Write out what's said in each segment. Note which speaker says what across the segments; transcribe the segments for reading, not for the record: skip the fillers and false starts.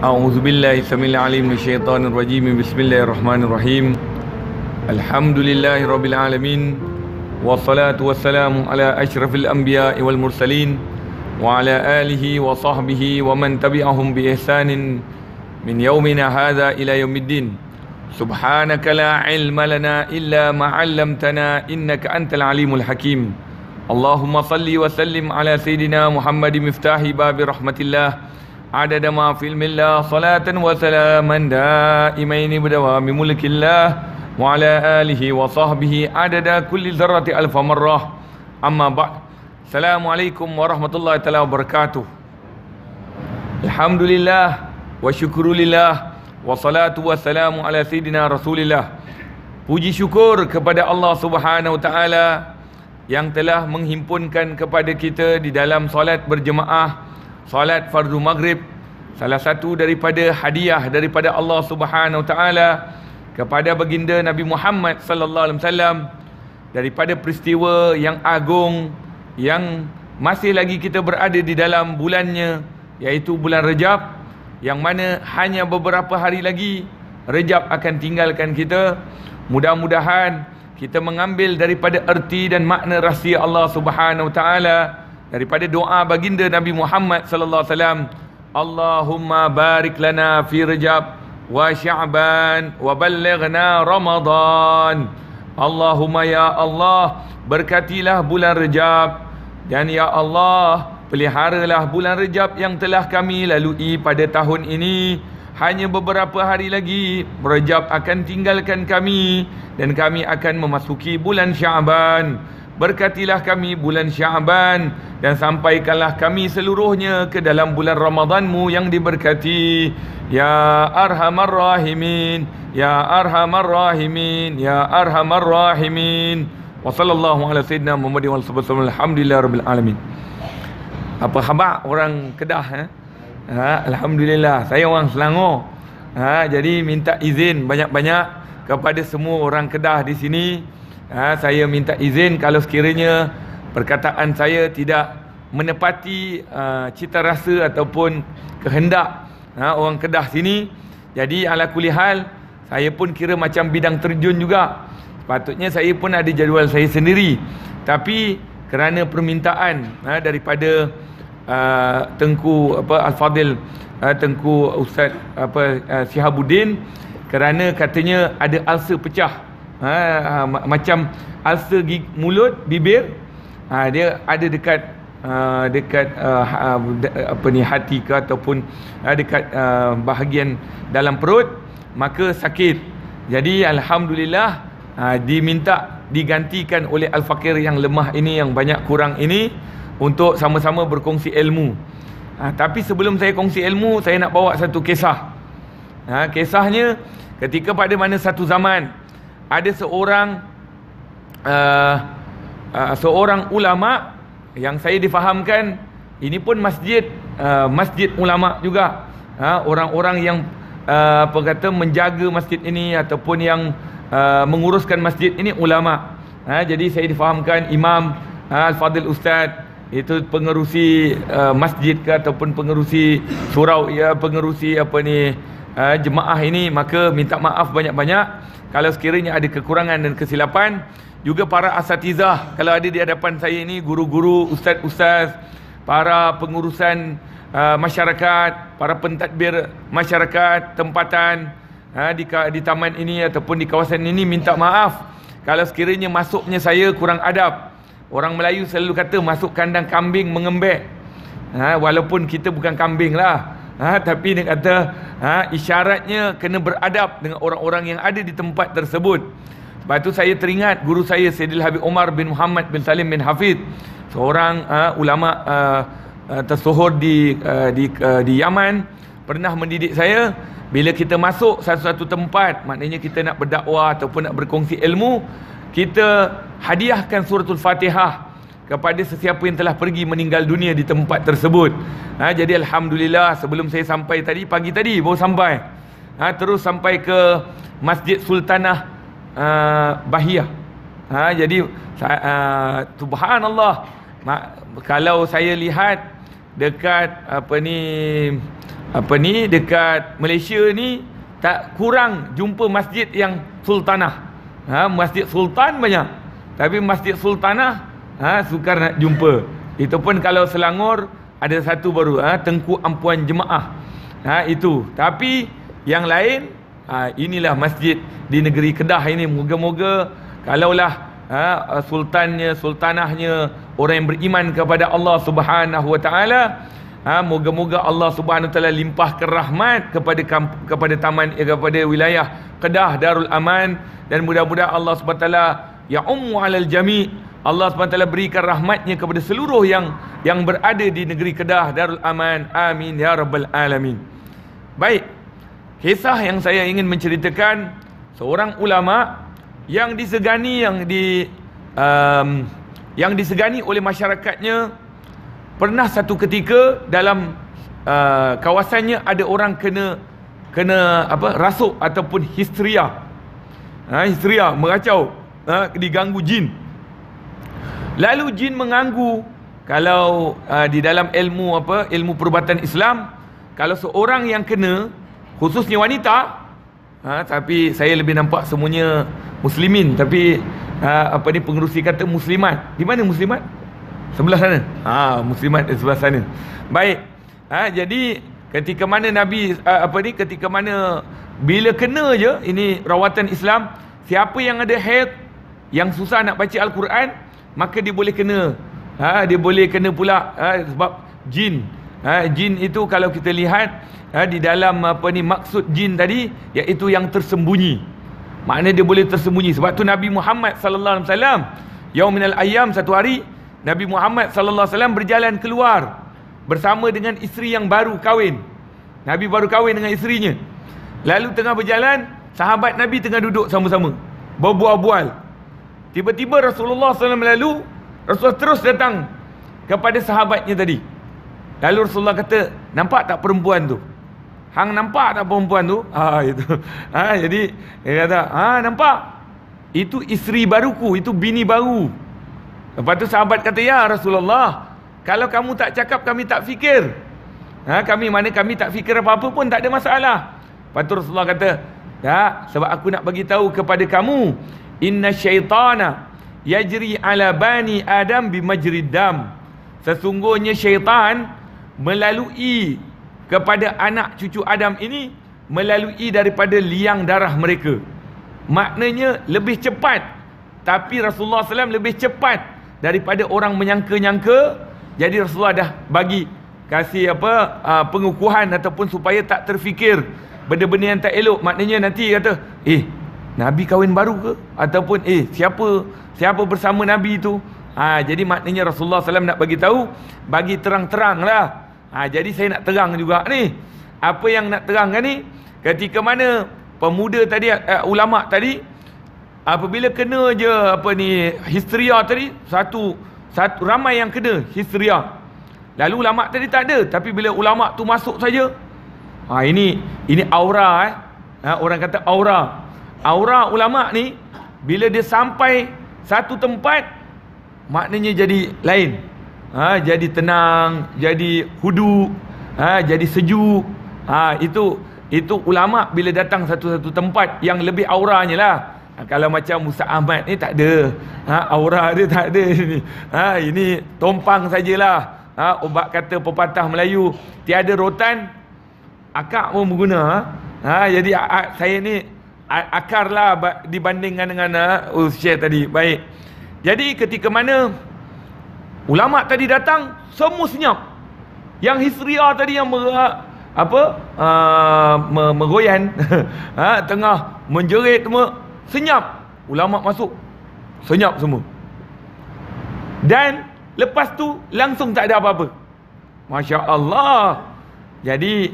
Speaker 1: A'udzubillahi samil alim minasyaitonir rajim. Bismillahirrahmanirrahim. Alhamdulillahirabbil alamin. Wassalatu wassalamu ala asyrafil anbiya'i wal mursalin wa ala alihi wa sahbihi wa man tabi'ahum bi ihsanin min yaumina hadza ila yaumiddin. Subhanaka la ilma lana illa ma 'allamtana innaka antal alimul hakim. Allahumma salli wa sallim ala sayidina Muhammadin miftahi babi rahmatillah عدد ما في علم الله صلاة وسلاما دائمين بدوام ملك الله وعلى آله وصحبه عدد كل ذرة ألف مرة أما بعد. السلام عليكم ورحمة الله تعالى وبركاته. الحمد لله وشكر لله والصلاة والسلام على سيدنا رسول الله. Puji syukur kepada Allah Subhanahu Wa Taala yang telah menghimpunkan kepada kita di dalam solat berjemaah, solat fardu maghrib, salah satu daripada hadiah daripada Allah Subhanahu Wa Taala kepada baginda Nabi Muhammad sallallahu alaihi wasallam, daripada peristiwa yang agung yang masih lagi kita berada di dalam bulannya, iaitu bulan Rejab, yang mana hanya beberapa hari lagi Rejab akan tinggalkan kita. Mudah-mudahan kita mengambil daripada erti dan makna rahsia Allah Subhanahu Wa Taala daripada doa baginda Nabi Muhammad sallallahu alaihi wasallam, Allahumma barik lana fi Rajab wa Sya'ban wa ballighna Ramadan. Allahumma ya Allah, berkatilah bulan Rajab, dan ya Allah, peliharalah bulan Rajab yang telah kami lalui pada tahun ini. Hanya beberapa hari lagi Rajab akan tinggalkan kami dan kami akan memasuki bulan Sya'ban. Berkatilah kami bulan Sya'ban dan sampaikanlah kami seluruhnya ke dalam bulan Ramadan-Mu yang diberkati. Ya Arhamar Rahimin, Ya Arhamar Rahimin, Ya Arhamar Rahimin. Wa sallallahu ala sayyidina Muhammadin wa sallam. Alhamdulillah rabbil alamin. Apa khabar orang Kedah? Alhamdulillah, saya orang Selangor. Jadi minta izin banyak-banyak kepada semua orang Kedah di sini. Saya minta izin kalau sekiranya perkataan saya tidak menepati cita rasa ataupun kehendak orang Kedah sini. Jadi ala kulli hal, saya pun kira macam bidang terjun juga. Sepatutnya saya pun ada jadual saya sendiri, tapi kerana permintaan daripada Tengku Al-Fadil, Tengku Ustaz Syihabuddin, kerana katanya ada ulcer pecah, macam ulcer mulut, bibir, dia ada dekat hati ke ataupun dekat bahagian dalam perut, maka sakit. Jadi alhamdulillah diminta digantikan oleh Al-Fakir yang lemah ini, yang banyak kurang ini, untuk sama-sama berkongsi ilmu. Tapi sebelum saya kongsi ilmu, saya nak bawa satu kisah. Kisahnya ketika pada mana satu zaman ada seorang ulama yang saya difahamkan ini pun masjid ulama juga. Orang-orang yang menjaga masjid ini ataupun yang menguruskan masjid ini ulama. Jadi saya difahamkan Imam Al-Fadil Ustaz itu pengerusi masjid ke ataupun pengerusi surau, pengerusi jemaah ini. Maka minta maaf banyak-banyak kalau sekiranya ada kekurangan dan kesilapan. Juga para asatizah kalau ada di hadapan saya ini, guru-guru, ustaz-ustaz, para pengurusan masyarakat, para pentadbir masyarakat tempatan di taman ini ataupun di kawasan ini, minta maaf kalau sekiranya masuknya saya kurang adab. Orang Melayu selalu kata masuk kandang kambing mengembek. Walaupun kita bukan kambing lah, tapi dia kata isyaratnya kena beradab dengan orang-orang yang ada di tempat tersebut. Sebab itu saya teringat guru saya Sayyidil Habib Umar bin Muhammad bin Salim bin Hafid, seorang ulama tersohor di Yaman, pernah mendidik saya. Bila kita masuk satu-satu tempat, maknanya kita nak berdakwah ataupun nak berkongsi ilmu, kita hadiahkan suratul Fatihah kepada sesiapa yang telah pergi meninggal dunia di tempat tersebut. Jadi alhamdulillah, sebelum saya sampai tadi, pagi tadi baru sampai, terus sampai ke Masjid Sultanah Bahiyah. Jadi subhanallah, kalau saya lihat dekat dekat Malaysia ni tak kurang jumpa masjid yang sultanah. Masjid sultan banyak, tapi masjid sultanah sukar nak jumpa. Itu pun kalau Selangor ada satu baru, Tengku Ampuan Jemaah. Itu. Tapi yang lain, inilah masjid di negeri Kedah ini. Moga-moga kalaulah sultannya, sultanahnya orang yang beriman kepada Allah Subhanahu Wa Taala, moga-moga Allah Subhanahu Wa Taala limpahkan rahmat kepada taman, kepada wilayah Kedah Darul Aman, dan mudah-mudahan Allah Subhanahu Wa Taala ya'ummu 'alal jami'. Allah Subhanahu Wa Taala berikan rahmatnya kepada seluruh yang berada di negeri Kedah Darul Aman. Amin ya rabbal alamin. Baik, kisah yang saya ingin menceritakan seorang ulama yang disegani, yang disegani oleh masyarakatnya. Pernah satu ketika dalam kawasannya ada orang kena rasuk ataupun histeria. Histeria, meracau, diganggu jin. Lalu jin mengganggu. Kalau di dalam ilmu perubatan Islam, kalau seorang yang kena, khususnya wanita, tapi saya lebih nampak semuanya muslimin, tapi pengerusi kata muslimat. Di mana muslimat? Sebelah sana. Muslimat di sebelah sana. Baik. Jadi ketika mana Nabi ketika mana bila kena je, ini rawatan Islam, siapa yang ada haid, yang susah nak baca Al-Quran, maka dia boleh kena. Dia boleh kena pula sebab jin. Jin itu kalau kita lihat di dalam maksud jin tadi, iaitu yang tersembunyi. Maknanya dia boleh tersembunyi. Sebab tu Nabi Muhammad sallallahu alaihi wasallam, yauminal ayyam, satu hari Nabi Muhammad sallallahu alaihi wasallam berjalan keluar bersama dengan isteri yang baru kahwin. Nabi baru kahwin dengan isterinya. Lalu tengah berjalan, sahabat Nabi tengah duduk sama-sama berbual-bual. Tiba-tiba Rasulullah SAW lalu, Rasulullah terus datang kepada sahabatnya tadi. Lalu Rasulullah kata, nampak tak perempuan tu? Hang nampak tak perempuan tu? Itu. Jadi dia kata, nampak. Itu isteri baruku, itu bini baru. Lepas tu sahabat kata, ya Rasulullah, kalau kamu tak cakap, kami tak fikir. Kami tak fikir apa-apa pun, tak ada masalah. Lepas tu Rasulullah kata, tak, sebab aku nak bagi tahu kepada kamu, inna syaitana yajri ala bani Adam bimajrid dam. Sesungguhnya syaitan melalui kepada anak cucu Adam ini melalui daripada liang darah mereka. Maknanya lebih cepat. Tapi Rasulullah SAW lebih cepat daripada orang menyangka-nyangka. Jadi Rasulullah dah bagi kasih pengukuhan ataupun supaya tak terfikir benda-benda yang tak elok. Maknanya nanti kata, Nabi kahwin baru ke? Ataupun siapa bersama Nabi itu? Jadi maknanya Rasulullah SAW nak bagi tahu, bagi terang-terang lah. Jadi saya nak terang juga ni. Apa yang nak terangkan ni, ketika mana pemuda tadi, ulama tadi, apabila kena je histeria tadi, satu ramai yang kena histeria. Lalu ulama tadi tak ada, tapi bila ulama tu masuk saja, ini aura. Orang kata aura ulama ni, bila dia sampai satu tempat, maknanya jadi lain. Jadi tenang, jadi hudu, jadi sejuk. Itu ulama bila datang satu-satu tempat yang lebih auranya lah. Kalau macam Musa Ahmad ni tak ada, aura dia tak ada ni. Ini tompang sajalah. Obat kata pepatah Melayu, tiada rotan, akak pun berguna. Jadi saya ni akar lah dibandingkan dengan Syekh tadi. Baik. Jadi ketika mana ulama tadi datang, semua senyap. Yang histeria tadi yang megoyan tengah menjerit semua, senyap. Ulama masuk, senyap semua. Dan lepas tu langsung tak ada apa-apa. Masya Allah. Jadi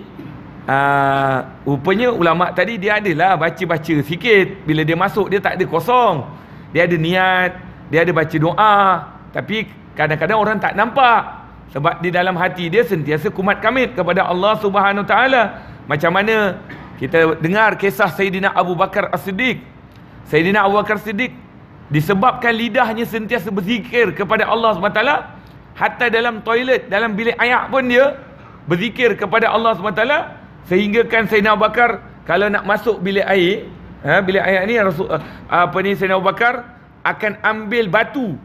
Speaker 1: rupanya ulama tadi dia adalah baca-baca sikit. Bila dia masuk, dia tak ada kosong. Dia ada niat, dia ada baca doa. Tapi kadang-kadang orang tak nampak. Sebab di dalam hati dia sentiasa kumat kamit kepada Allah Subhanahu Taala. Macam mana kita dengar kisah Sayyidina Abu Bakar As-Siddiq. Sayyidina Abu Bakar As-Siddiq disebabkan lidahnya sentiasa berzikir kepada Allah Subhanahu Taala, hatta dalam toilet, dalam bilik ayak pun dia berzikir kepada Allah SWT, sehingga kan Sayyidina Abu Bakar kalau nak masuk bilik air, bilik air ni Sayyidina Abu Bakar akan ambil batu,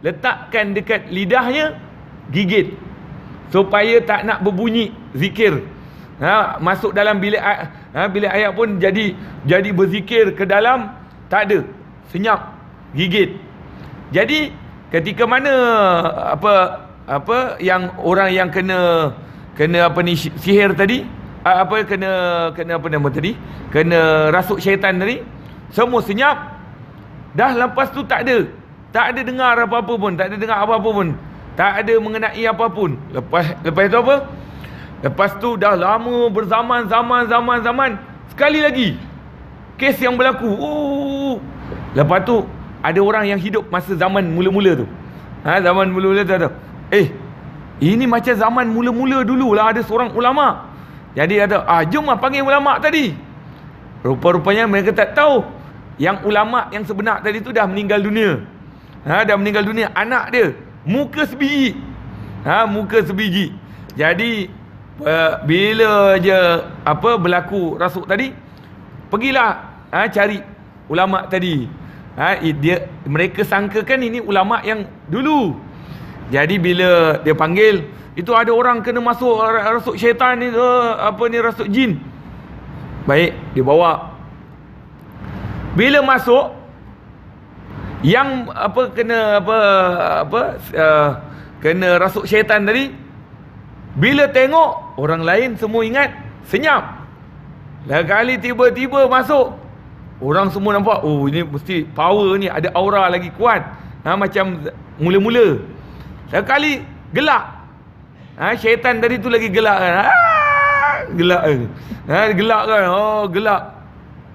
Speaker 1: letakkan dekat lidahnya, gigit supaya tak nak berbunyi zikir. Masuk dalam bilik air pun jadi berzikir ke dalam, tak ada, senyap, gigit. Jadi ketika mana yang orang yang kena sihir tadi, kena rasuk syaitan tadi, semua senyap. Dah lepas tu tak ada dengar apa-apa pun, tak ada mengenai apa pun. Lepas tu apa? Lepas tu dah lama berzaman, sekali lagi kes yang berlaku. Lepas tu ada orang yang hidup masa zaman mula-mula tu. Zaman mula-mula tu. Ini macam zaman mula-mula dulu lah, ada seorang ulama. Jadi kata, jom lah panggil ulama tadi. Rupa-rupanya mereka tak tahu yang ulama yang sebenar tadi tu dah meninggal dunia. Dah meninggal dunia. Anak dia muka sebiji. Muka sebiji. Jadi bila je berlaku rasuk tadi, pergilah cari ulama tadi. Mereka sangkakan ini ulama yang dulu. Jadi bila dia panggil, itu ada orang kena masuk rasuk syaitan ni, rasuk jin. Baik, dia bawa. Bila masuk, yang kena rasuk syaitan tadi, bila tengok orang lain semua ingat, senyap. Kali tiba-tiba masuk, orang semua nampak, ini mesti power ni, ada aura lagi kuat. Macam mula-mula. Sekali gelak. Syaitan tadi tu lagi gelak kan. Gelak kan. Gelak kan. Gelak.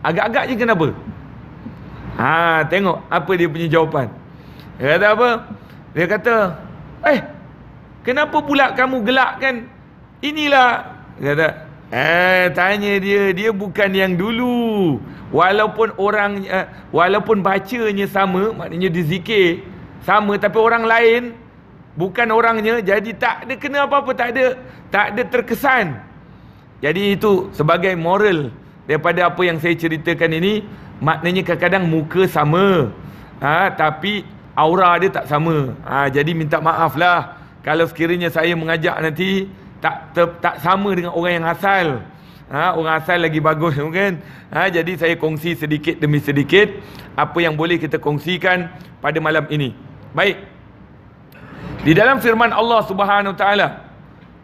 Speaker 1: Agak-agak je kenapa? Tengok apa dia punya jawapan. Dia kata apa? Dia kata, kenapa pula kamu gelak kan? Inilah. Dia kata, tanya dia bukan yang dulu. Walaupun bacanya sama, maknanya dia zikir sama, tapi orang lain bukan orangnya, jadi tak ada kena apa-apa, tak ada terkesan. Jadi itu sebagai moral daripada apa yang saya ceritakan ini. Maknanya kadang-kadang muka sama, tapi aura dia tak sama. Jadi minta maaf lah kalau sekiranya saya mengajak nanti tak sama dengan orang yang asal. Orang asal lagi bagus mungkin. Jadi saya kongsi sedikit demi sedikit apa yang boleh kita kongsikan pada malam ini. Baik. Di dalam firman Allah Subhanahu wa taala,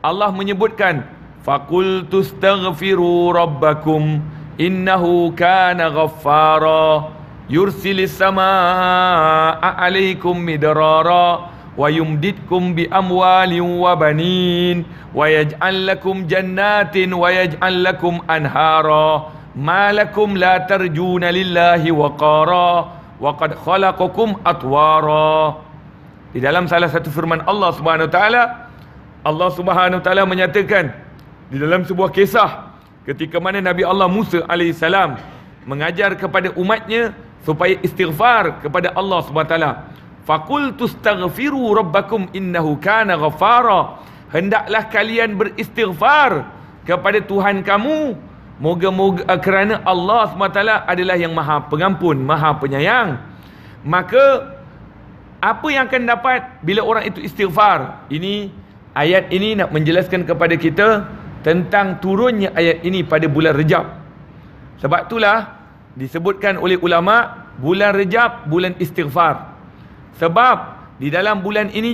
Speaker 1: Allah menyebutkan, faqultu astaghfiru rabbakum innahu kana ghaffara yursilis samaa 'alaikum midrara wa yumditkum bi amwalin wa banin wa yaj'al lakum jannatin wa yaj'al lakum anhara ma lakum la tarjuna lillahi waqara wa qad khalaqakum atwara. Di dalam salah satu firman Allah Subhanahu wa taala, Allah Subhanahu wa taala menyatakan di dalam sebuah kisah ketika mana Nabi Allah Musa alaihissalam mengajar kepada umatnya supaya istighfar kepada Allah Subhanahu wa taala. Faqultu astaghfiru rabbakum innahu kana ghaffara. Hendaklah kalian beristighfar kepada Tuhan kamu, moga-moga kerana Allah SWT adalah yang Maha Pengampun, Maha Penyayang. Maka apa yang akan dapat bila orang itu istighfar? Ini ayat ini nak menjelaskan kepada kita tentang turunnya ayat ini pada bulan Rejab. Sebab itulah disebutkan oleh ulama bulan Rejab bulan istighfar. Sebab di dalam bulan ini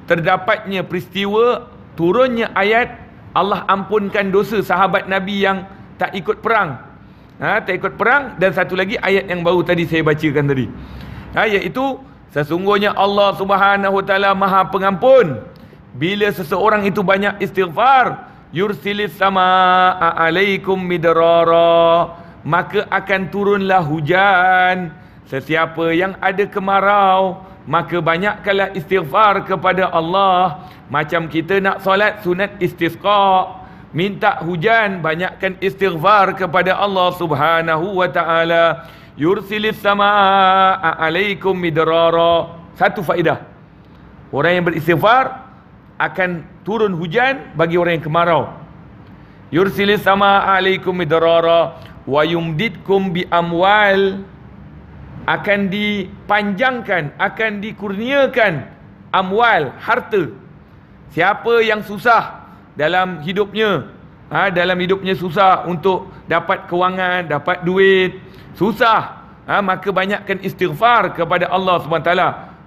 Speaker 1: terdapatnya peristiwa turunnya ayat Allah ampunkan dosa sahabat Nabi yang tak ikut perang. Tak ikut perang, dan satu lagi ayat yang baru tadi saya bacakan tadi. Iaitu sesungguhnya Allah Subhanahu wa taala Maha Pengampun. Bila seseorang itu banyak istighfar, yursilis samaa 'alaikum midrara, maka akan turunlah hujan. Sesiapa yang ada kemarau, maka banyakkanlah istighfar kepada Allah. Macam kita nak solat sunat istisqa, minta hujan, banyakkan istighfar kepada Allah Subhanahu wa taala. Yursilis samaa 'alaikum midrara. Satu faedah, orang yang beristighfar akan turun hujan bagi orang yang kemarau. Yursilis sama alaikum midrara wa yumditkum bi amwal, akan dipanjangkan, akan dikurniakan amwal, harta. Siapa yang susah dalam hidupnya, dalam hidupnya susah untuk dapat kewangan, dapat duit, susah, maka banyakkan istighfar kepada Allah SWT.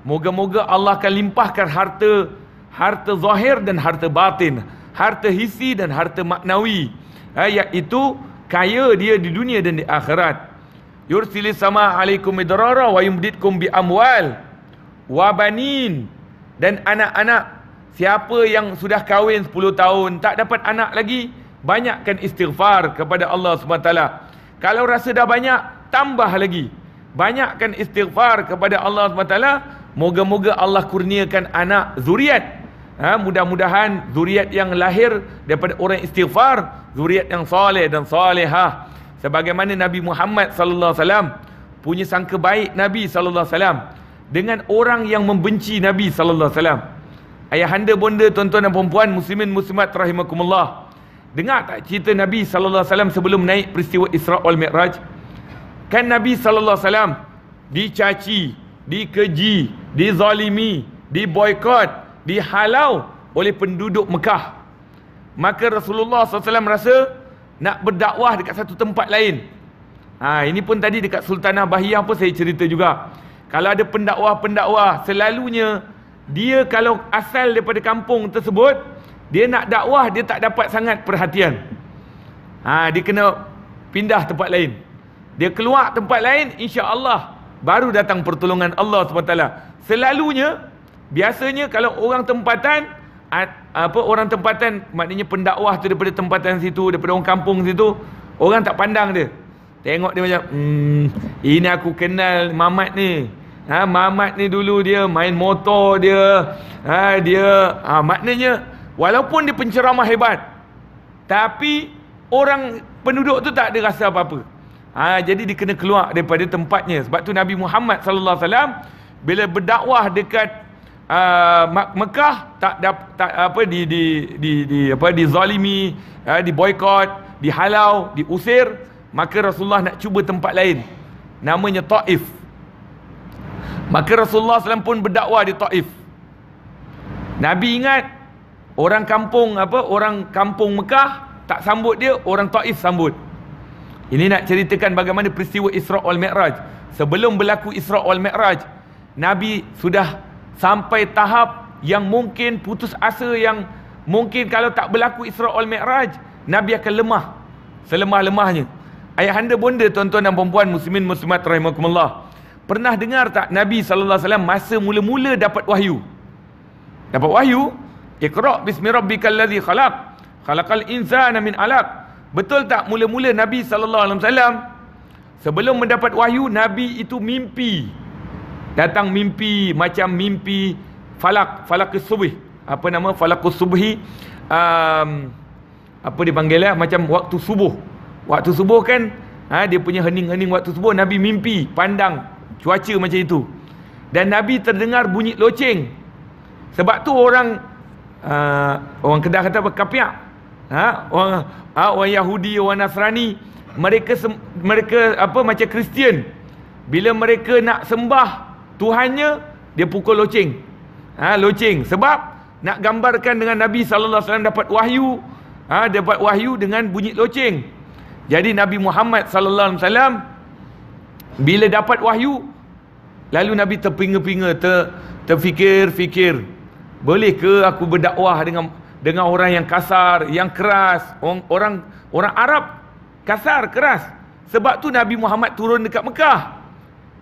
Speaker 1: Moga-moga Allah akan limpahkan harta, harta zahir dan harta batin, harta hissi dan harta maknawi, iaitu kaya dia di dunia dan di akhirat. Yursilis sama alaikum midrara wa yumditkum bi amwal wa banin, dan anak-anak. Siapa yang sudah kahwin 10 tahun tak dapat anak lagi, banyakkan istighfar kepada Allah SWT. Kalau rasa dah banyak, tambah lagi, banyakkan istighfar kepada Allah SWT. Moga-moga Allah kurniakan anak zuriat. Mudah-mudahan zuriat yang lahir daripada orang istighfar, zuriat yang soleh dan solehah. Sebagaimana Nabi Muhammad SAW punya sangka baik Nabi SAW dengan orang yang membenci Nabi SAW. Ayahanda bonda, tuan-tuan dan puan-puan, muslimin muslimat rahimakumullah, dengar tak cerita Nabi SAW sebelum naik peristiwa Isra wal Mi'raj? Kan Nabi SAW dicaci, dikeji, dizalimi, diboykot, dihalau oleh penduduk Mekah. Maka Rasulullah SAW rasa nak berdakwah dekat satu tempat lain. Ini pun tadi dekat Sultanah Bahiyah pun saya cerita juga. Kalau ada pendakwah-pendakwah, selalunya dia kalau asal daripada kampung tersebut, dia nak dakwah, dia tak dapat sangat perhatian. Dia kena pindah tempat lain. Dia keluar tempat lain, insya-Allah baru datang pertolongan Allah SWT. Selalunya, biasanya kalau orang tempatan, orang tempatan, maknanya pendakwah tu daripada tempatan situ, daripada orang kampung situ, orang tak pandang dia. Tengok dia macam, ini aku kenal Mamat ni. Mamat ni dulu dia main motor dia. Maknanya walaupun dia penceramah hebat, tapi orang penduduk tu tak ada rasa apa-apa. Jadi dia kena keluar daripada tempatnya. Sebab tu Nabi Muhammad SAW bila berdakwah dekat Mekah dizalimi, diboykot, dihalau, diusir. Maka Rasulullah nak cuba tempat lain, namanya Taif. Maka Rasulullah SAW pun berdakwah di Taif. Nabi ingat orang kampung Mekah tak sambut dia, orang Taif sambut. Ini nak ceritakan bagaimana peristiwa Isra wal Mi'raj. Sebelum berlaku Isra wal Mi'raj, Nabi sudah sampai tahap yang mungkin putus asa, yang mungkin kalau tak berlaku Isra wal Mi'raj, Nabi akan lemah selemah-lemahnya. Ayahanda bonda, tuan-tuan dan puan-puan, muslimin muslimat rahimakumullah, pernah dengar tak Nabi SAW masa mula-mula dapat wahyu? Dapat wahyu, Iqra' bismi rabbikal ladzi khalaq, khalaqal insana min 'alaq. Betul tak mula-mula Nabi SAW sebelum mendapat wahyu, Nabi itu mimpi. Datang mimpi macam mimpi falakus subih. Apa nama falakus subhi? Apa dipanggil macam waktu subuh. Waktu subuh kan, dia punya hening-hening waktu subuh, Nabi mimpi, pandang cuaca macam itu. Dan Nabi terdengar bunyi loceng. Sebab tu orang Kedah kata apa? Kapiak. Orang Yahudi, orang Nasrani, mereka macam Kristian. Bila mereka nak sembah Tuhannya, dia pukul loceng. Loceng. Sebab nak gambarkan dengan Nabi SAW dapat wahyu, dapat wahyu dengan bunyi loceng. Jadi Nabi Muhammad SAW bila dapat wahyu, lalu Nabi terpinga-pinga, terfikir-fikir, boleh ke aku berdakwah dengan orang yang kasar, yang keras? Orang Arab kasar, keras. Sebab tu Nabi Muhammad turun dekat Mekah.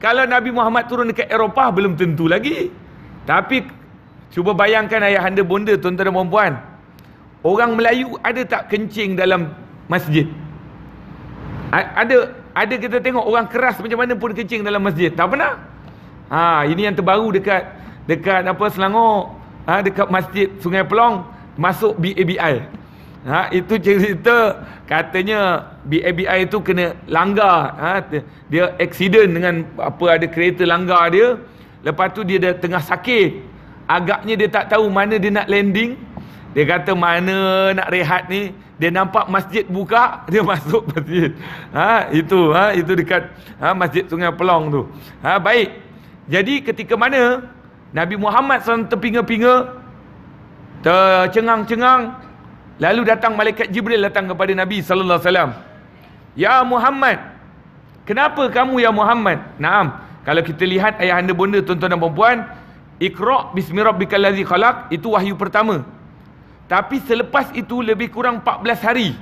Speaker 1: Kalau Nabi Muhammad turun dekat Eropah, belum tentu lagi. Tapi cuba bayangkan ayahanda bonda, tuan-tuan dan puan-puan, orang Melayu ada tak kencing dalam masjid? Ada kita tengok orang keras macam mana pun kencing dalam masjid. Tak pernah. Ini yang terbaru dekat Selangor, dekat Masjid Sungai Pelong, masuk BABI. Itu cerita katanya BABI itu kena langgar. Dia accident dengan ada kereta langgar dia. Lepas tu dia dah tengah sakit. Agaknya dia tak tahu mana dia nak landing. Dia kata mana nak rehat ni, dia nampak masjid buka, dia masuk masjid. Itu dekat Masjid Sungai Pelong tu. Baik. Jadi ketika mana Nabi Muhammad SAW terpinga-pinga, tercengang-cengang, lalu datang malaikat Jibril datang kepada Nabi sallallahu alaihi wasallam. Ya Muhammad, kenapa kamu ya Muhammad? Naam, kalau kita lihat ayahanda bonda, tuan-tuan dan puan-puan, Iqra bismi rabbikal ladzi khalaq, itu wahyu pertama. Tapi selepas itu lebih kurang 14 hari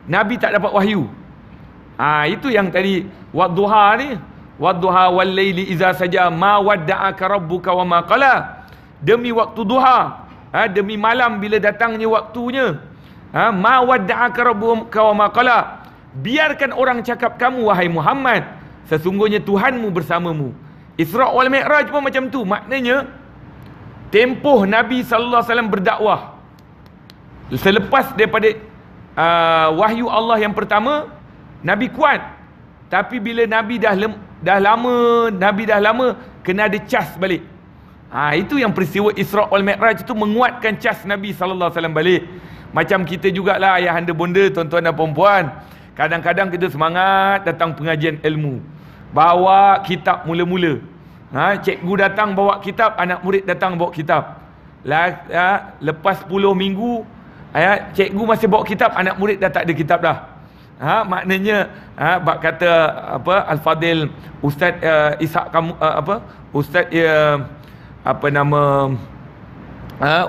Speaker 1: Nabi tak dapat wahyu. Itu yang tadi wadduha ni, wadduha wal laili iza saja ma wadda'aka rabbuka wa ma qala. Demi waktu duha, demi malam bila datangnya waktunya, ma wadda'aka rabbuka wa ma qala. Biarkan orang cakap kamu wahai Muhammad, sesungguhnya Tuhanmu bersamamu. Isra wal Mi'raj pun macam tu. Maknanya tempoh Nabi sallallahu alaihi wasallam berdakwah selepas daripada wahyu Allah yang pertama, Nabi kuat. Tapi bila Nabi dah lama kena ada cas balik. Itu yang peristiwa Isra wal Mi'raj itu menguatkan cas Nabi sallallahu alaihi wasallam balik. Macam kita jugalah ayahanda bonda, tuan-tuan dan puan-puan. Kadang-kadang kita semangat datang pengajian ilmu, bawa kitab mula-mula. Cikgu datang bawa kitab, anak murid datang bawa kitab. Lepas 10 minggu, cikgu masih bawa kitab, anak murid dah tak ada kitab dah. Maknanya bab kata Al-Fadil Ustaz Ishak Ustaz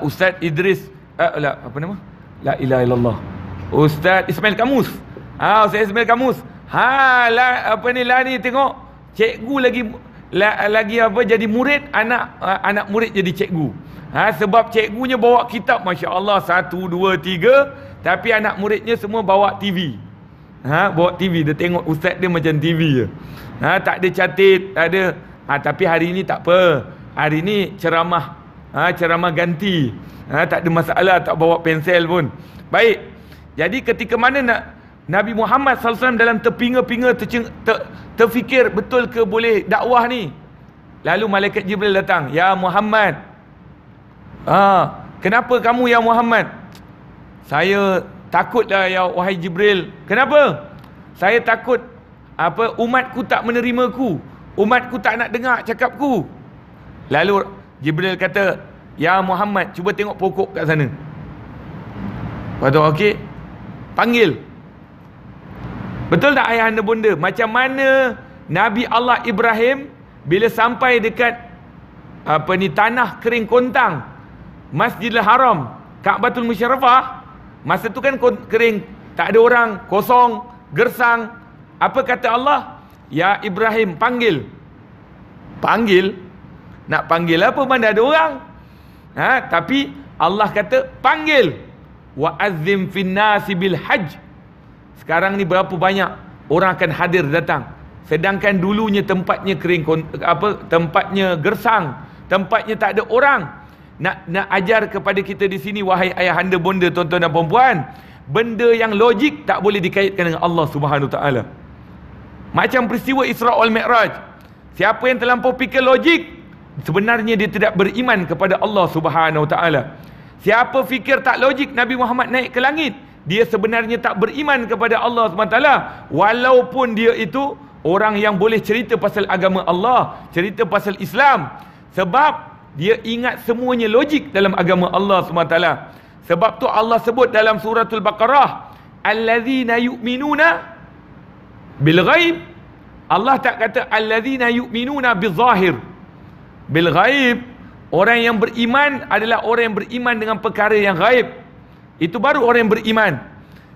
Speaker 1: Ustaz Idris La ilaha illallah, Ustaz Ismail Kamus. Ustaz Ismail Kamus. Ni tengok cikgu lagi jadi murid, anak murid jadi cikgu. Sebab cikgunya bawa kitab, masya-Allah 1 2 3, tapi anak muridnya semua bawa TV. Bawa TV, dia tengok ustaz dia macam TV je. Tak ada catat, tak ada. Tapi hari ni tak apa. Hari ni ceramah ganti. Tak ada masalah, tak bawa pensel pun. Baik. Jadi ketika mana Nabi Muhammad SAW dalam terpinga-pinga, terfikir betul ke boleh dakwah ni. Lalu malaikat Jibril datang. Ya Muhammad, kenapa kamu ya Muhammad? Saya takutlah ya wahai Jibril. Kenapa? Saya takut umatku tak menerimaku, umatku tak nak dengar cakapku. Lalu Jibril kata, ya Muhammad, cuba tengok pokok kat sana. Lepas tu okey, panggil. Betul tak ayah anda bonda? Macam mana Nabi Allah Ibrahim bila sampai dekat tanah kering kontang, Masjidil Haram, Ka'batul Musyarrafah, masa tu kan kering, tak ada orang, kosong, gersang. Apa kata Allah? Ya Ibrahim, panggil. Panggil? Nak panggil apa, mana ada orang? Tapi Allah kata panggil. Wa azzim fin nasi bil hajj. Sekarang ni berapa banyak orang akan hadir datang. Sedangkan dulunya tempatnya kering, tempatnya gersang, tempatnya tak ada orang. Nak ajar kepada kita di sini, wahai ayahanda bonda, tuan-tuan dan puan-puan, benda yang logik tak boleh dikaitkan dengan Allah Subhanahu Wa Taala. Macam peristiwa Isra wal Mi'raj. Siapa yang terlampau fikir logik, sebenarnya dia tidak beriman kepada Allah Subhanahu Wa Taala. Siapa fikir tak logik Nabi Muhammad naik ke langit, dia sebenarnya tak beriman kepada Allah SWT, walaupun dia itu orang yang boleh cerita pasal agama Allah, cerita pasal Islam, sebab dia ingat semuanya logik dalam agama Allah SWT. Sebab tu Allah sebut dalam suratul Baqarah, allazina yu'minuna bil ghaib. Allah tak kata allazina yu'minuna bil zahir. Bil ghaib, orang yang beriman adalah orang yang beriman dengan perkara yang ghaib. Itu baru orang yang beriman.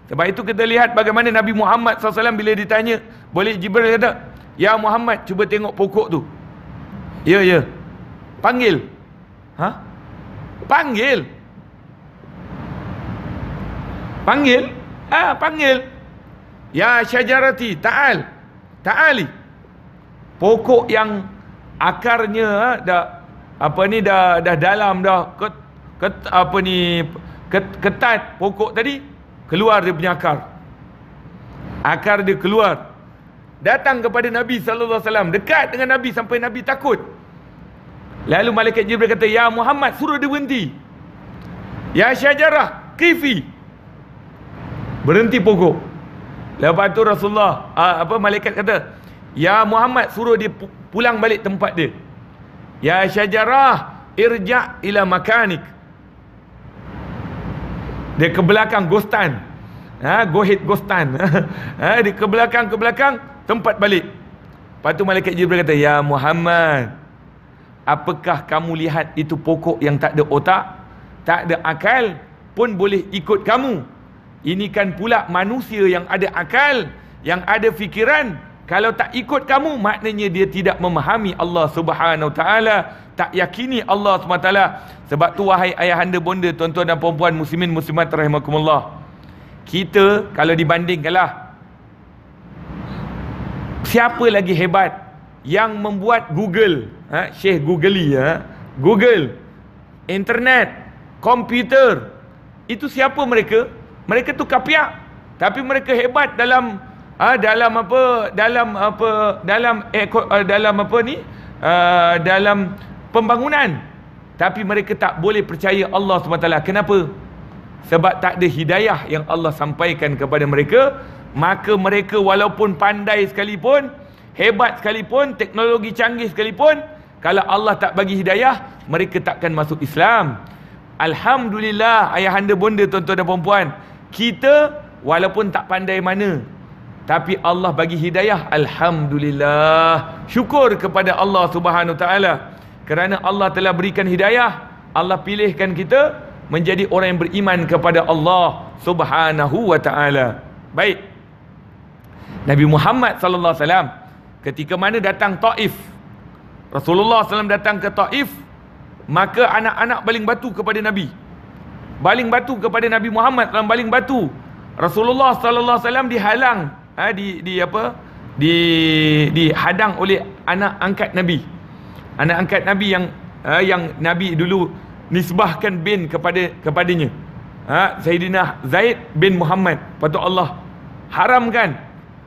Speaker 1: Sebab itu kita lihat bagaimana Nabi Muhammad SAW bila ditanya, boleh Jibril kata, ya Muhammad, cuba tengok pokok tu. Ya. Panggil. Panggil. Panggil. Panggil. Ya syajarati, ta'ali. Pokok yang akarnya dah dalam dah ketat pokok tadi, keluar dia punya akar dia keluar, datang kepada Nabi SAW, dekat dengan Nabi sampai Nabi takut. Lalu malaikat Jibril kata, ya Muhammad, suruh dia berhenti. Ya syajarah kifi, berhenti pokok. Lepas tu Rasulullah malaikat kata, ya Muhammad, suruh dia pulang balik tempat dia. Ya syajarah irja' ila makanik. Dia ke belakang ghostan. Go ahead ghostan. Dia ke belakang tempat balik. Lepas tu malaikat Jibril kata, ya Muhammad, apakah kamu lihat itu pokok yang tak ada otak, tak ada akal pun boleh ikut kamu? Ini kan pula manusia yang ada akal, yang ada fikiran. Kalau tak ikut kamu, maknanya dia tidak memahami Allah Subhanahu Wa Taala, tak yakini Allah SWT. Sebab tu wahai ayahanda bonda, tuan-tuan dan puan-puan, muslimin muslimat rahimakumullah, kita kalau dibandingkanlah, siapa lagi hebat yang membuat Google, Syekh Googly, Google, internet, komputer, itu siapa mereka? Mereka tu kapiak, tapi mereka hebat dalam pembangunan. Tapi mereka tak boleh percaya Allah SWT. Kenapa? Sebab tak ada hidayah yang Allah sampaikan kepada mereka. Maka mereka walaupun pandai sekalipun, hebat sekalipun, teknologi canggih sekalipun, kalau Allah tak bagi hidayah, mereka takkan masuk Islam. Alhamdulillah ayahanda bonda, tuan-tuan dan puan-puan, kita walaupun tak pandai mana, tapi Allah bagi hidayah, alhamdulillah. Syukur kepada Allah Subhanahu Taala, kerana Allah telah berikan hidayah. Allah pilihkan kita menjadi orang yang beriman kepada Allah Subhanahu Wa Taala. Baik, Nabi Muhammad sallallahu alaihi wasallam ketika mana datang Taif, Rasulullah SAW datang ke Taif, maka anak-anak baling batu kepada Nabi. Baling batu kepada Nabi Muhammad SAW, baling batu. Rasulullah sallallahu alaihi wasallam dihalang, dihadang oleh anak angkat Nabi. Anak angkat Nabi yang Nabi dulu nisbahkan bin kepadanya. Sayyidina Zaid bin Muhammad. Patut Allah haramkan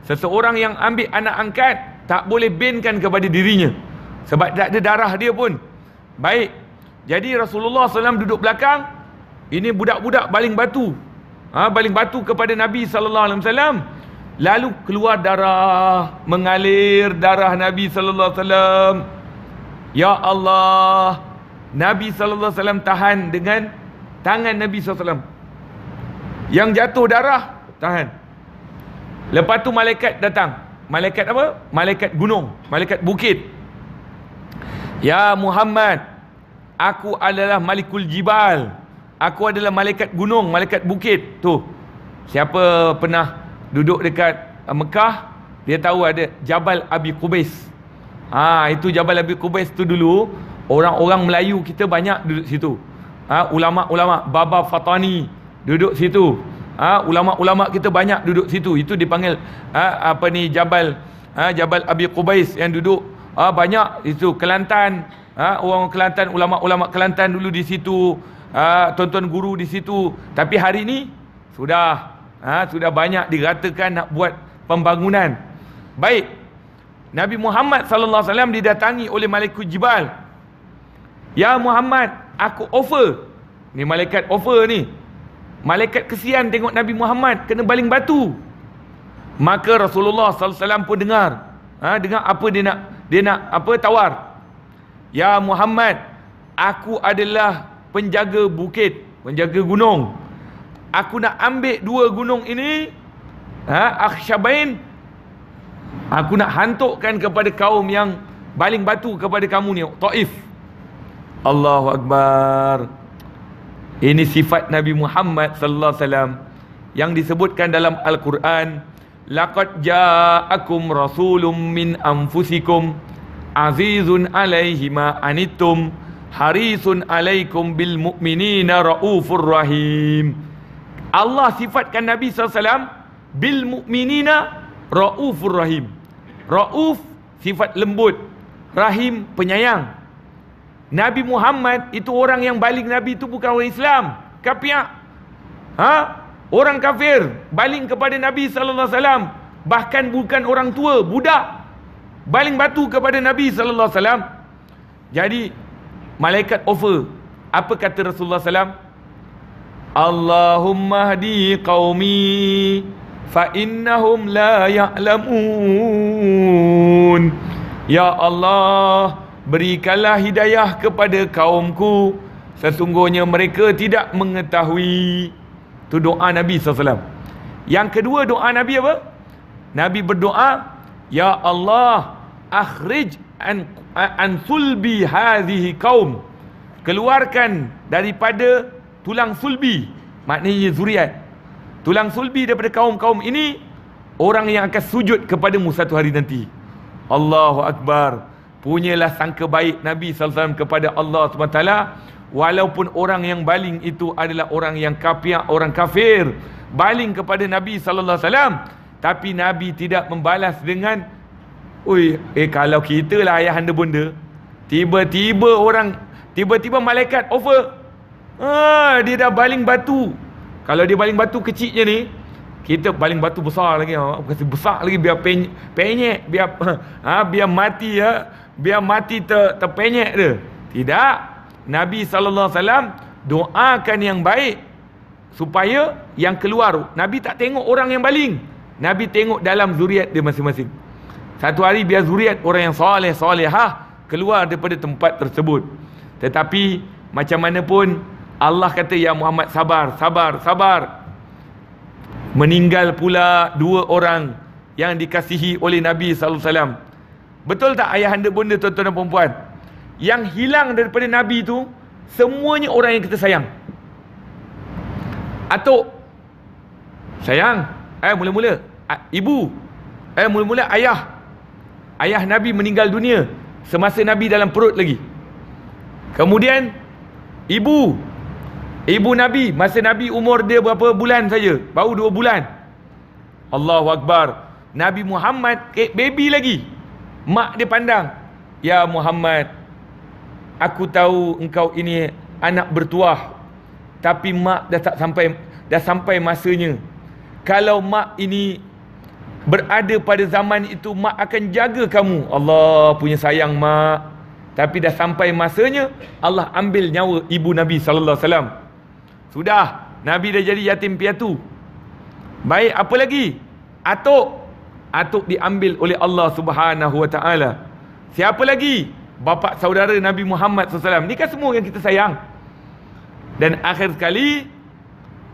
Speaker 1: seseorang yang ambil anak angkat, tak boleh binkan kepada dirinya, sebab tak ada darah dia pun. Baik, jadi Rasulullah SAW duduk belakang, ini budak-budak baling batu, baling batu kepada Nabi SAW. Lalu keluar darah, mengalir darah Nabi SAW. Ya Allah, Nabi SAW tahan dengan tangan Nabi SAW. Yang jatuh darah, tahan. Lepas tu malaikat datang. Malaikat apa? Malaikat gunung, malaikat bukit. Ya Muhammad, aku adalah Malikul Jibal. Aku adalah malaikat gunung, malaikat bukit. Tu, siapa pernah duduk dekat Mekah, dia tahu ada Jabal Abi Qubais. Itu Jabal Abi Qubais tu dulu orang-orang Melayu kita banyak duduk situ. Ulama-ulama Baba Fatani duduk situ. Ulama-ulama kita banyak duduk situ. Itu dipanggil Jabal Abi Qubais yang duduk banyak itu. Kelantan, orang Kelantan, ulama-ulama Kelantan dulu di situ, tuan-tuan guru di situ. Tapi hari ini sudah banyak diratakan nak buat pembangunan. Baik, Nabi Muhammad sallallahu alaihi wasallam didatangi oleh Malikul Jibal. Ya Muhammad, aku offer. Ni malaikat offer ni. Malaikat kesian tengok Nabi Muhammad kena baling batu. Maka Rasulullah sallallahu alaihi wasallam pun dengar. Dengar apa dia nak tawar. Ya Muhammad, aku adalah penjaga bukit, penjaga gunung. Aku nak ambil dua gunung ini, Akhsyabain, aku nak hantukkan kepada kaum yang baling batu kepada kamu ni, Taif. Allahu Akbar. Ini sifat Nabi Muhammad sallallahu alaihi wasallam yang disebutkan dalam Al-Quran. Laqad ja'akum rasulun min anfusikum azizun alaihi ma anittum harisun alaikum bil mu'minina raufur rahim. Allah sifatkan Nabi SAW bil mu'minina raufur rahim. Rauf sifat lembut, rahim penyayang. Nabi Muhammad itu orang yang baling Nabi itu bukan orang Islam, kapiak. Orang kafir baling kepada Nabi sallallahu alaihi wasallam, bahkan bukan orang tua, budak baling batu kepada Nabi sallallahu alaihi wasallam. Jadi malaikat offer. Apa kata Rasulullah SAW? Allahumma hdi qaumi fa innahum la ya'lamun. Ya Allah, berikanlah hidayah kepada kaumku, sesungguhnya mereka tidak mengetahui. Itu doa Nabi SAW. Yang kedua doa Nabi apa? Nabi berdoa, Ya Allah, akhrij an sulbi hadhihi kaum. Keluarkan daripada tulang sulbi, maknanya zuriat. Tulang sulbi daripada kaum-kaum ini, orang yang akan sujud kepadamu satu hari nanti. Allahu Akbar. Punyalah sangka baik Nabi SAW kepada Allah SWT. Walaupun orang yang baling itu adalah orang yang kafir, orang kafir, baling kepada Nabi SAW, tapi Nabi tidak membalas dengan, kalau kita lah ayahanda bunda, tiba-tiba malaikat offer, dia dah baling batu. Kalau dia baling batu kecilnya ni, kita baling batu besar lagi, kasih besar lagi biar penyek, biar mati biar mati terpenyek dia. Tidak. Nabi SAW doakan yang baik supaya yang keluar. Nabi tak tengok orang yang baling, Nabi tengok dalam zuriat dia masing-masing. Satu hari biar zuriat orang yang solehah keluar daripada tempat tersebut. Tetapi macam mana pun Allah kata, ya Muhammad, sabar. Meninggal pula 2 orang yang dikasihi oleh Nabi SAW. Betul tak ayahanda bunda, tuan-tuan dan puan-puan? Yang hilang daripada Nabi itu semuanya orang yang kita sayang. Atuk sayang, mula-mula ibu, mula-mula ayah Nabi meninggal dunia semasa Nabi dalam perut lagi. Kemudian ibu Nabi, masa Nabi umur dia berapa bulan saja, baru 2 bulan. Allahu Akbar. Nabi Muhammad baby lagi, mak dia pandang, ya Muhammad, aku tahu engkau ini anak bertuah, tapi mak dah sampai masanya. Kalau mak ini berada pada zaman itu, mak akan jaga kamu. Allah punya sayang mak. Tapi dah sampai masanya, Allah ambil nyawa ibu Nabi SAW. Sudah, Nabi dah jadi yatim piatu. Baik, apa lagi? Atuk diambil oleh Allah Subhanahu Wa Taala. Siapa lagi? Bapa saudara Nabi Muhammad SAW. Ni kan semua yang kita sayang. Dan akhir sekali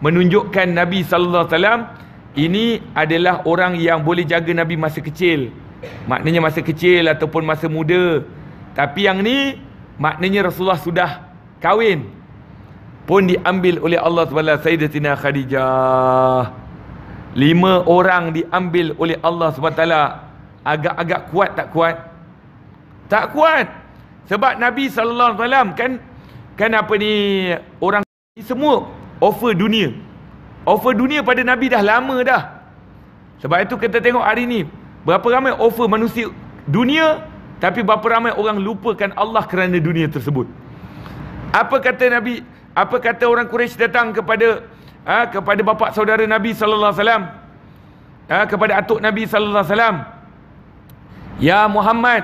Speaker 1: menunjukkan Nabi SAW ini adalah orang yang boleh jaga Nabi masa kecil. Maknanya masa kecil ataupun masa muda. Tapi yang ni maknanya Rasulullah sudah kahwin pun diambil oleh Allah SWT. Sayyidatina Khadijah. 5 orang diambil oleh Allah SWT. Agak-agak kuat tak kuat? Tak kuat. Sebab Nabi SAW kan apa ni, orang semua offer dunia. Offer dunia pada Nabi dah lama dah. Sebab itu kita tengok hari ni, berapa ramai offer manusia dunia, tapi berapa ramai orang lupakan Allah kerana dunia tersebut. Apa kata Nabi, apa kata orang Quraisy datang kepada bapa saudara Nabi SAW, kepada atuk Nabi SAW, ya Muhammad,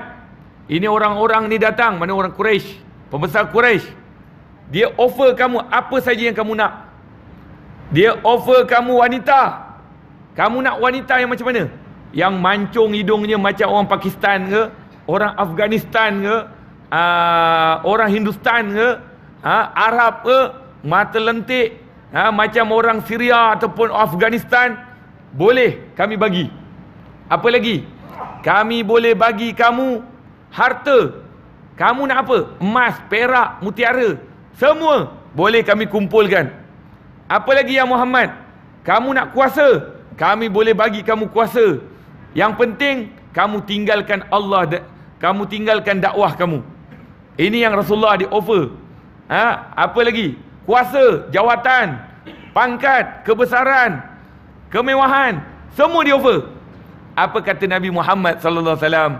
Speaker 1: ini orang-orang ni datang, mana orang Quraisy, pembesar Quraisy. Dia offer kamu apa saja yang kamu nak. Dia offer kamu wanita. Kamu nak wanita yang macam mana? Yang mancung hidungnya macam orang Pakistan ke, orang Afghanistan ke, orang Hindustan ke, Arab ke, mata lentik, macam orang Syria ataupun Afghanistan. Boleh kami bagi. Apa lagi? Kami boleh bagi kamu harta. Kamu nak apa? Emas, perak, mutiara, semua boleh kami kumpulkan. Apa lagi ya Muhammad? Kamu nak kuasa? Kami boleh bagi kamu kuasa. Yang penting kamu tinggalkan Allah, kamu tinggalkan dakwah kamu. Ini yang Rasulullah di offer. Apa lagi? Kuasa, jawatan, pangkat, kebesaran, kemewahan, semua di offer. Apa kata Nabi Muhammad sallallahu alaihi wasallam?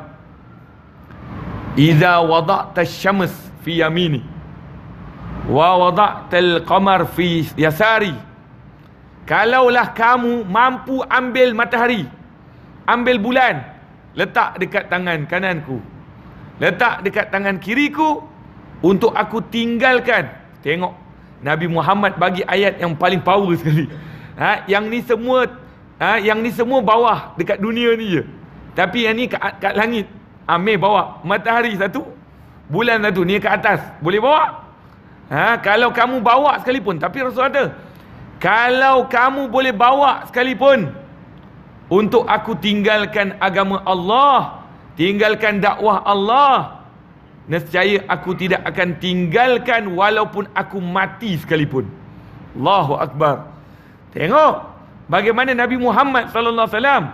Speaker 1: Iza wada'ta syams fi yamini wa wada'tal qamar fi yasari. Kalaulah kamu mampu ambil matahari, ambil bulan, letak dekat tangan kananku, letak dekat tangan kiriku, untuk aku tinggalkan. Tengok Nabi Muhammad bagi ayat yang paling power sekali. Yang ni semua bawah dekat dunia ni je. Tapi yang ni kat langit. Amir bawa matahari satu, bulan satu, ni kat atas. Boleh bawa? Kalau kamu bawa sekalipun, tapi Rasul kata, kalau kamu boleh bawa sekalipun, untuk aku tinggalkan agama Allah, tinggalkan dakwah Allah, nescaya aku tidak akan tinggalkan walaupun aku mati sekalipun. Allahu Akbar. Tengok bagaimana Nabi Muhammad sallallahu alaihi wasallam,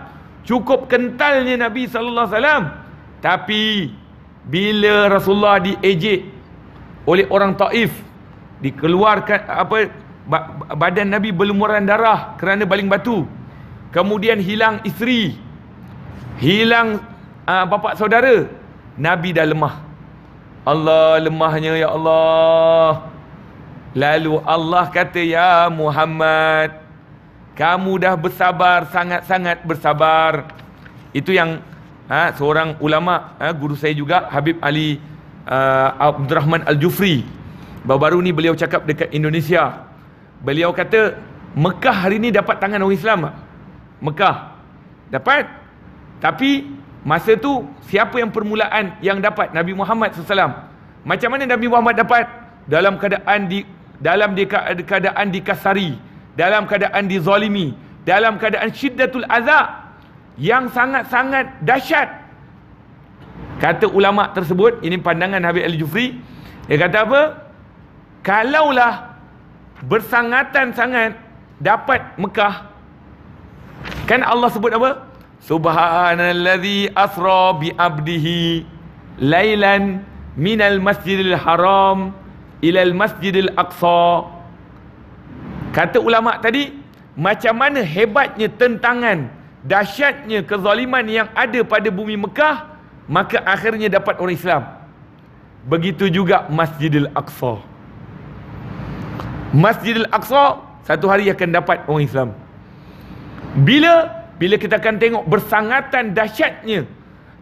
Speaker 1: cukup kentalnya Nabi sallallahu alaihi wasallam, tapi bila Rasulullah diejek oleh orang Taif, dikeluarkan badan Nabi berlumuran darah kerana baling batu, kemudian hilang isteri, hilang bapa saudara, Nabi dah lemah. Allah, lemahnya ya Allah. Lalu Allah kata, ya Muhammad, kamu dah bersabar, sangat-sangat bersabar. Itu yang seorang ulama, guru saya juga, Habib Ali Abdul Rahman Al-Jufri, baru-baru ni beliau cakap dekat Indonesia. Beliau kata Mekah hari ni dapat tangan orang Islam. Mekah dapat, tapi masa tu siapa yang permulaan yang dapat? Nabi Muhammad SAW. Macam mana Nabi Muhammad dapat? Dalam keadaan dikasari, dalam keadaan dizalimi, dalam keadaan syiddatul azab yang sangat-sangat dahsyat. Kata ulama tersebut, ini pandangan Habib Al-Jufri, dia kata apa? Kalaulah bersangatan sangat dapat Mekah, kan Allah sebut apa? Subhanallazi asra bi abdihi lailan minal masjidil haram ilal masjidil aqsa. Kata ulama tadi, macam mana hebatnya tentangan, dahsyatnya kezaliman yang ada pada bumi Mekah, maka akhirnya dapat orang Islam. Begitu juga Masjidil Aqsa. Masjidil Aqsa satu hari akan dapat orang Islam. Bila kita akan tengok bersangatan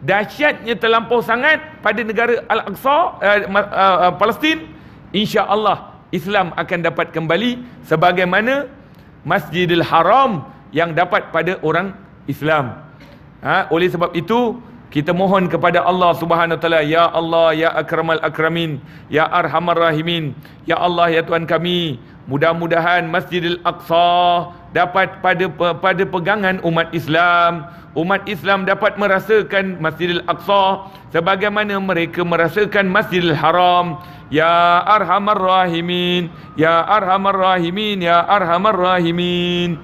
Speaker 1: dahsyatnya terlampau sangat pada negara Al-Aqsa, Palestin, insya-Allah Islam akan dapat kembali sebagaimana Masjidil Haram yang dapat pada orang Islam. Oleh sebab itu kita mohon kepada Allah Subhanahu Wa Taala, ya Allah, ya Akramal Akramin, ya Arhamar Rahimin, ya Allah, ya Tuhan kami, mudah-mudahan Masjidil Aqsa dapat pada pegangan umat Islam. Umat Islam dapat merasakan Masjidil Aqsa sebagaimana mereka merasakan Masjidil Haram. Ya Arhamar Rahimin, ya Arhamar Rahimin, ya Arhamar Rahimin.